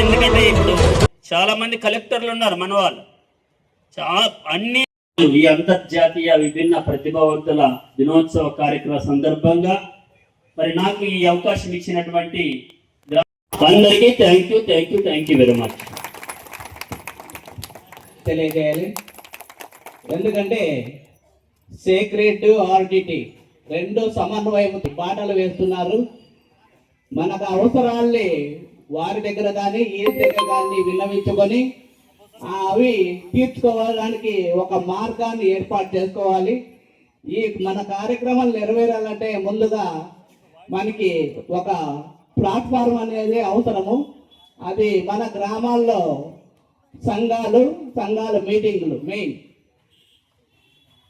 ఎందుకంటే ఇప్పుడు చాలా మంది కలెక్టర్లు ఉన్నారు మన వాళ్ళు. అన్ని ఈ అంతర్జాతీయ విభిన్న ప్రతిభావంతుల దినోత్సవ కార్యక్రమ సందర్భంగా మరి నాకు ఈ అవకాశం ఇచ్చినటువంటి అందరికీ థ్యాంక్ యూ వెరీ మచ్ తెలియజేయాలి. ఎందుకంటే సేక్రెడ్ ఆర్డిటీ రెండు సమన్వయం బాటలు వేస్తున్నారు. మనకు అవసరాల్ని వారి దగ్గర కానీ ఈ దగ్గర కానీ విన్నవించుకొని అవి తీర్చుకోవడానికి ఒక మార్గాన్ని ఏర్పాటు చేసుకోవాలి. ఈ మన కార్యక్రమాలు నెరవేరాలంటే ముందుగా మనకి ఒక ప్లాట్ఫామ్ అనేది అవసరము. అది మన గ్రామాల్లో సంఘాల మీటింగులు మెయిన్.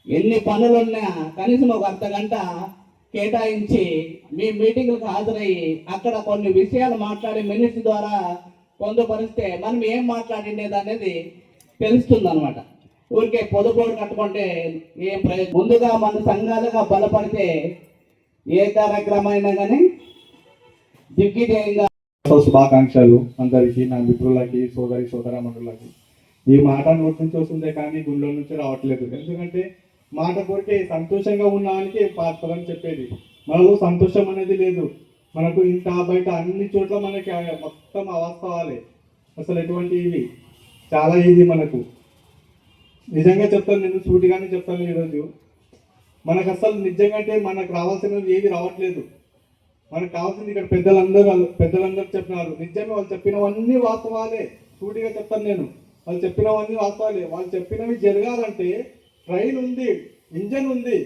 ఎన్ని పనులున్నా కనీసం ఒక అర్ధ గంట కేటాయించి మీ మీటింగులకు హాజరయ్యి అక్కడ కొన్ని విషయాలు మాట్లాడి మినిట్స్ ద్వారా పొందుపరిస్తే మనం ఏం మాట్లాడిండేది అనేది తెలుస్తుంది అనమాట. ఊరికే పొదుపోడు కట్టుకుంటే ఏం ప్రయోజనం. ముందుగా మన సంఘాలుగా బలపడితే ఏ కార్యక్రమైనా కానీ దిగ్విజయంగా. శుభాకాంక్షలు అందరికీ, నా మిత్రులకి, సోదరమణులకి. ఈ మాట నోటి నుంచి వస్తుందే కానీ గుండె నుంచి రావట్లేదు. ఎందుకంటే మాట కోరికే సంతోషంగా ఉన్నానికి పాత్రని చెప్పేది. మనకు సంతోషం అనేది లేదు. మనకు ఇంత బయట అన్ని చోట్ల మనకి మొత్తం అవాస్తవాలే. అసలు ఎటువంటి ఇవి చాలా ఈజీ మనకు. నిజంగా చెప్తాను, నేను సూటిగానే చెప్తాను. ఈరోజు మనకు అసలు నిజంగా అంటే మనకు రావాల్సినవి ఏది రావట్లేదు. మనకు కావాల్సింది ఇక్కడ పెద్దలందరూ చెప్పినారు. నిజంగా వాళ్ళు చెప్పినవన్నీ వాస్తవాలే. సూటిగా చెప్తాను నేను, వాళ్ళు చెప్పినవన్నీ వాస్తవాలే. వాళ్ళు చెప్పినవి జరగాలంటే ట్రైన్ ఉంది, ఇంజన్ ఉంది,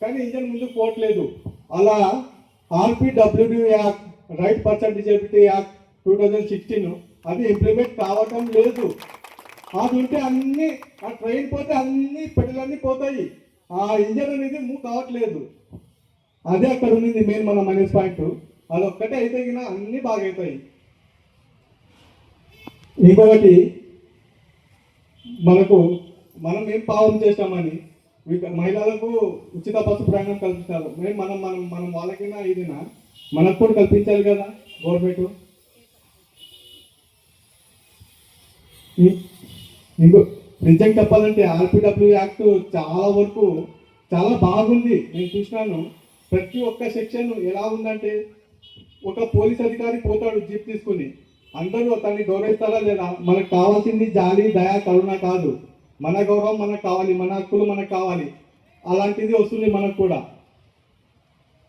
కానీ ఇంజన్ ముందుకు పోవట్లేదు. అలా RPWD act, right person disability act 2016 అది ఇంప్లిమెంట్ కావటం లేదు. అది ఉంటే అన్ని ఆ ట్రైన్ పోతే అన్ని పెడలన్నీ పోతాయి. ఆ ఇంజన్ అనేది మూవ్ కావట్లేదు. అదే అక్కడ ఉంది మెయిన్ మన మైనస్ పాయింట్. అది ఒక్కటే అయితే అన్ని బాగా అవుతాయి. ఇంకొకటి, మనం ఏం పాపం చేస్తామని మహిళలకు ఉచిత బస్సు ప్రయాణం కల్పిస్తారు. మనం వాళ్ళకైనా ఇదినా మనకు కూడా కల్పించాలి కదా గవర్నమెంట్. ఇంకో నిజంగా చెప్పాలంటే RPW యాక్ట్ చాలా వరకు చాలా బాగుంది. నేను చూసినాను. ప్రతి ఒక్క సెక్షన్ ఎలా ఉందంటే, ఒక పోలీస్ అధికారి పోతాడు జీప్ తీసుకుని, అందరూ తనని గౌరవిస్తారా లేదా? మనకు కావాల్సింది జాలి, దయా, కరుణ కాదు. మన గౌరవం మనకు కావాలి, మన హక్కులు మనకు కావాలి. అలాంటిది వస్తుంది మనకు కూడా.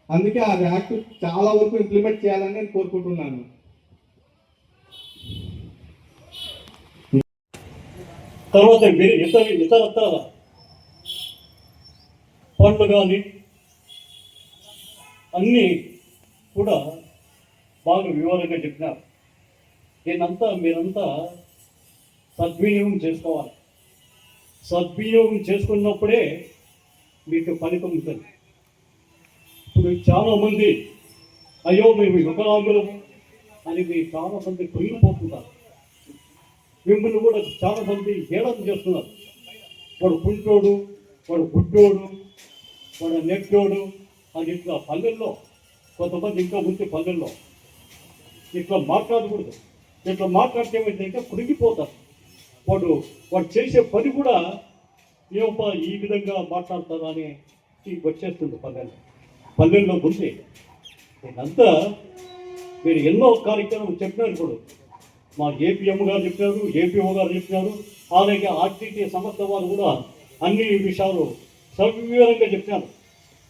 అందుకే ఆ యాక్ట్ చాలా వరకు ఇంప్లిమెంట్ చేయాలని నేను కోరుకుంటున్నాను. తర్వాత ఇతరత్ర పనులు కానీ అన్నీ కూడా బాగా వివరంగా చెప్పినారు. మీరంతా సద్వినియోగం చేసుకోవాలి. సద్వినియోగం చేసుకున్నప్పుడే మీకు ఫలితం ఉంటుంది. ఇప్పుడు చాలామంది అయ్యో మేము వికలాంగులము అని మీరు చాలామంది కృంగిపోతున్నారు. మిమ్మల్ని కూడా చాలామంది హేళన చేస్తున్నారు. వాడు కుంటోడు, వాడు గుడ్డోడు, వాడు నెట్టోడు అని ఇట్లా పల్లెల్లో కొంతమంది ఇంకా ఉంటే పల్లెల్లో ఇట్లా మాట్లాడకూడదు. ఇట్లా మాట్లాడితే ఏమైందంటే కృంగిపోతారు. వాడు చేసే పని కూడా ఏమో ఈ విధంగా మాట్లాడతారు అని వచ్చేస్తుంది పల్లెల్లో ఉంది. నేనంతా మీరు ఎన్నో కార్యక్రమం చెప్పినారు. ఇప్పుడు మా ఏపీఎం గారు చెప్పినారు, ఏపీఓ గారు చెప్పినారు, అలాగే RTT సంస్థ వారు కూడా అన్ని విషయాలు సవివరంగా చెప్పినారు.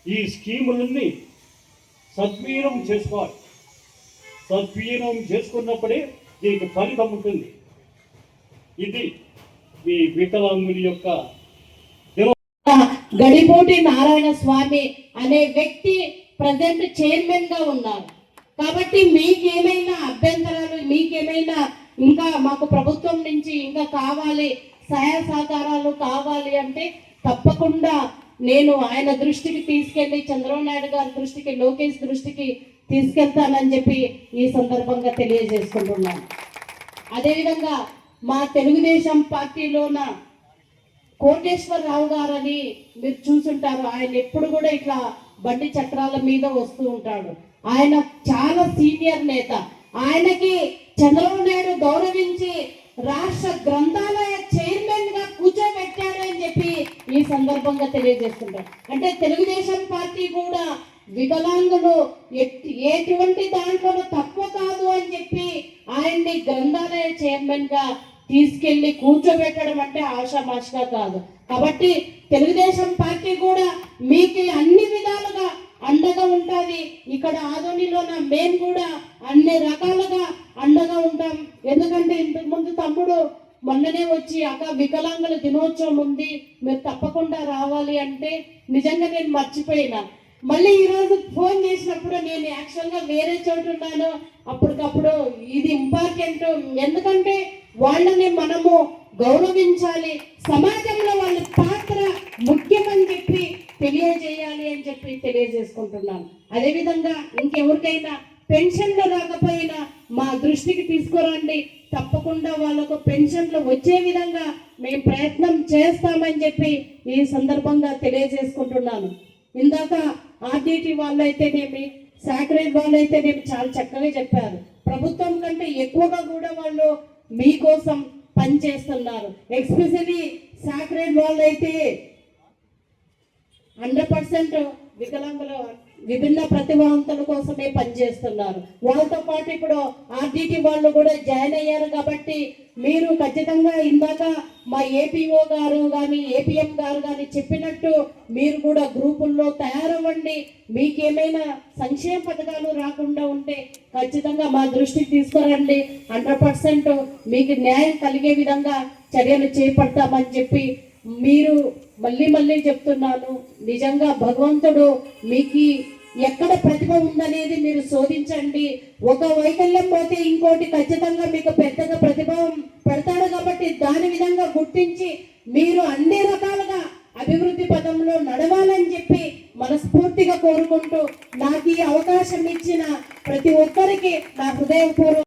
ఈ స్కీములన్నీ సద్వినియోగం చేసుకోవాలి. సద్వినియోగం చేసుకున్నప్పుడే దీనికి ఫలితం ఉంటుంది. ఇది ఈ వికలాంగుని యొక్క గడిపోటి నారాయణ స్వామి అనే వ్యక్తి ప్రజెంట్ చైర్మన్ గా ఉన్నారు. కాబట్టి మీకేమైనా అభ్యంతరాలు, మీకేమైనా ఇంకా మాకు ప్రభుత్వం నుంచి ఇంకా కావాలి, సహాయ సహకారాలు కావాలి అంటే తప్పకుండా నేను ఆయన దృష్టికి తీసుకెళ్ళి, చంద్రబాబు నాయుడు గారి దృష్టికి, లోకేష్ దృష్టికి తీసుకెళ్తానని చెప్పి ఈ సందర్భంగా తెలియజేసుకుంటున్నాను. అదేవిధంగా మా తెలుగుదేశం పార్టీలోన కోటేశ్వరరావు గారని మీరు చూసుంటారు. ఆయన ఎప్పుడు కూడా ఇట్లా బండి చక్రాల మీద వస్తూ ఉంటాడు. ఆయన చాలా సీనియర్ నేత. ఆయనకి చంద్రబాబు నాయుడు గౌరవించి రాష్ట్ర గ్రంథాలయ చైర్మన్ గా కూర్చోబెట్టారు అని చెప్పి ఈ సందర్భంగా తెలియజేస్తుంటారు. అంటే తెలుగుదేశం పార్టీ కూడా వికలాంగులు ఎటువంటి దాంట్లో తక్కువ కాదు అని చెప్పి ఆయన్ని గ్రంథాలయ చైర్మన్ గా తీసుకెళ్లి కూర్చోబెట్టడం అంటే ఆషామాషిగా కాదు. కాబట్టి తెలుగుదేశం పార్టీ కూడా మీకు అన్ని విధాలుగా అండగా ఉంటుంది. ఇక్కడ ఆదోనిలోన మేము కూడా అన్ని రకాలుగా అండగా ఉంటాం. ఎందుకంటే ఇంతకు ముందు తమ్ముడు మొన్ననే వచ్చి అక్క వికలాంగుల దినోత్సవం ఉంది, మీరు తప్పకుండా రావాలి అంటే నిజంగా నేను మర్చిపోయినా. మళ్ళీ ఈరోజు ఫోన్ చేసినప్పుడు నేను యాక్చువల్గా వేరే చోటు ఉన్నాను. అప్పటికప్పుడు ఇది ఇంపార్టెంట్, ఎందుకంటే వాళ్ళని మనము గౌరవించాలి, సమాజంలో వాళ్ళ పాత్ర ముఖ్యమని చెప్పి తెలియజేయాలి అని చెప్పి తెలియజేసుకుంటున్నాను. అదేవిధంగా ఇంకెవరికైనా పెన్షన్లు రాకపోయినా మా దృష్టికి తీసుకురండి, తప్పకుండా వాళ్ళకు పెన్షన్లు వచ్చే విధంగా మేము ప్రయత్నం చేస్తామని చెప్పి ఈ సందర్భంగా తెలియజేసుకుంటున్నాను. ఇందాక ఆర్డిటి వాళ్ళైతేనేమి, సాక్రెడ్ వాళ్ళైతేనేమి చాలా చక్కగా చెప్పారు. ప్రభుత్వం కంటే ఎక్కువగా కూడా వాళ్ళు మీకోసం పనిచేస్తున్నారు. ఎస్పెషల్లీ సాక్రెడ్ వాళ్ళైతే 100% వికలాంగుల విభిన్న ప్రతిభావంతుల కోసమే పనిచేస్తున్నారు. వాళ్ళతో పాటు ఇప్పుడు ఆర్డిటి వాళ్ళు కూడా జాయిన్ అయ్యారు. కాబట్టి మీరు ఖచ్చితంగా ఇందాక మా ఏపీఓ గారు కానీ ఏపీఎం గారు కానీ చెప్పినట్టు మీరు కూడా గ్రూపుల్లో తయారవ్వండి. మీకేమైనా సంక్షేమ పథకాలు రాకుండా ఉంటే ఖచ్చితంగా మా దృష్టికి తీసుకురండి. 100% మీకు న్యాయం కలిగే విధంగా చర్యలు చేపడతామని చెప్పి మీరు మళ్ళీ చెప్తున్నాను. నిజంగా భగవంతుడు మీకు ఎక్కడ ప్రతిభ ఉందనేది మీరు శోధించండి. ఒక వైకల్యం పోతే ఇంకోటి ఖచ్చితంగా మీకు పెద్దగా ప్రతిభ పెడతాడు. కాబట్టి దాని విధంగా గుర్తించి మీరు అన్ని రకాలుగా అభివృద్ధి పదంలో నడవాలని చెప్పి మనస్ఫూర్తిగా కోరుకుంటూ నాకు ఈ అవకాశం ఇచ్చిన ప్రతి ఒక్కరికి నా హృదయపూర్వక